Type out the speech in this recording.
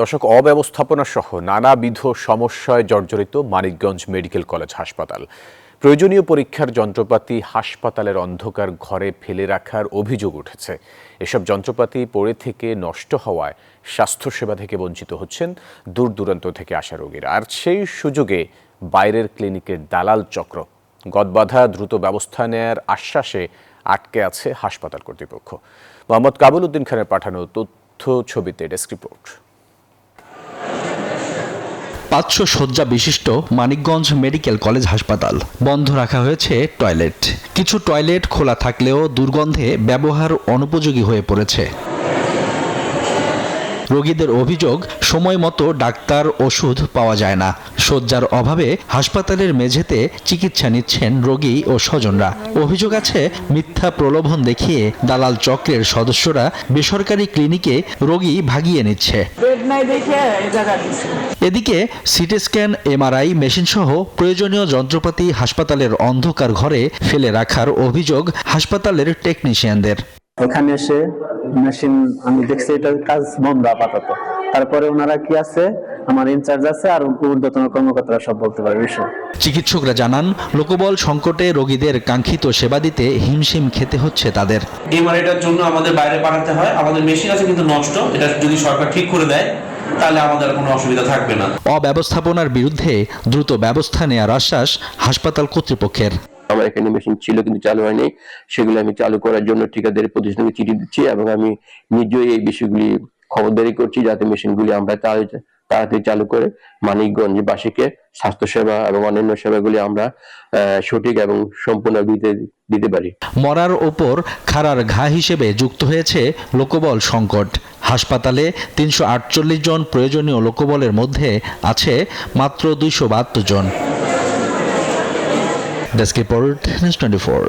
দর্শক, অব্যবস্থাপনা সহ নানাবিধ সমস্যায় জর্জরিত মানিকগঞ্জ মেডিকেল কলেজ হাসপাতাল। প্রয়োজনীয় পরীক্ষার যন্ত্রপাতি হাসপাতালের অন্ধকার ঘরে ফেলে রাখার অভিযোগ উঠেছে। এসব যন্ত্রপাতি পড়ে থেকে নষ্ট হওয়ায় স্বাস্থ্যসেবা থেকে বঞ্চিত হচ্ছেন দূর দূরান্ত থেকে আসা রোগীরা। আর সেই সুযোগে বাইরের ক্লিনিকের দালাল চক্র গদবাঁধা দ্রুত ব্যবস্থা নেয়ার আশ্বাসে আটকে আছে হাসপাতাল কর্তৃপক্ষ। মোহাম্মদ কাবুল উদ্দিন খানের পাঠানো তথ্য ছবিতে ডেস্ক রিপোর্ট। 500 শয্যা বিশিষ্ট মানিকগঞ্জ মেডিকেল কলেজ হাসপাতাল। বন্ধ রাখা হয়েছে টয়লেট। কিছু টয়লেট খোলা থাকলেও দুর্গন্ধে ব্যবহার অনুপযোগী হয়ে পড়েছে। রোগীদের অভিযোগ, সময় মতো ডাক্তার, ওষুধ পাওয়া যায় না। শয্যার অভাবে হাসপাতালের মেঝেতে চিকিৎসা নিচ্ছেন রোগী ও স্বজনরা। অভিযোগ আছে, মিথ্যা প্রলোভন দেখিয়ে দালাল চক্রের সদস্যরা বেসরকারি ক্লিনিকে রোগী ভাগিয়ে নিচ্ছে। এদিকে সিটি স্ক্যান, এমআরআই মেশিন সহ প্রয়োজনীয় যন্ত্রপাতি হাসপাতালের অন্ধকার ঘরে ফেলে রাখার অভিযোগ হাসপাতালের টেকনিশিয়ানদের। ওখানে এসে মেশিন আমি দেখছি এটার কাজ বন্ধ আপাতত। তারপরে ওনারা কি আছে, আমার ইনচার্জ আছে আর ঊর্ধ্বতন কর্মকর্তারা সব বলতে পারে বিষয়। চিকিৎসকরা জানান, লোকবল সংকটে রোগীদের কাঙ্ক্ষিত সেবা দিতে হিমশিম খেতে হচ্ছে তাদের। এমআরআইটার জন্য আমাদের বাইরে পাঠাতে হয়। আমাদের মেশিন আছে কিন্তু নষ্ট, এটা যদি সরকার ঠিক করে দেয় তাহলে আমাদের কোনো অসুবিধা থাকবে না। অব্যবস্থাপনার বিরুদ্ধে দ্রুত ব্যবস্থা নেওয়ার আশ্বাস হাসপাতাল কর্তৃপক্ষের। আমার এখানে মেশিন ছিল কিন্তু চালু হয়নি, সেগুলো আমি চালু করার জন্য ঠিকাদারি প্রতিষ্ঠানকে চিঠি দিচ্ছি এবং আমি নিজেই এই বিষয়গুলি খবরদারি করছি যাতে মেশিনগুলি আমরা তাড়াতাড়ি চালু করে মানিকগঞ্জবাসীকে স্বাস্থ্যসেবা এবং অন্যান্য সেবাগুলি আমরা সঠিক এবং সম্পূর্ণ দিতে পারি। মরার ওপর খাড়ার ঘা হিসেবে যুক্ত হয়েছে লোকবল সংকট। হাসপাতালে 348 জন প্রয়োজনীয় লোকবলের মধ্যে আছে মাত্র 272 জন। Desk report, news 24।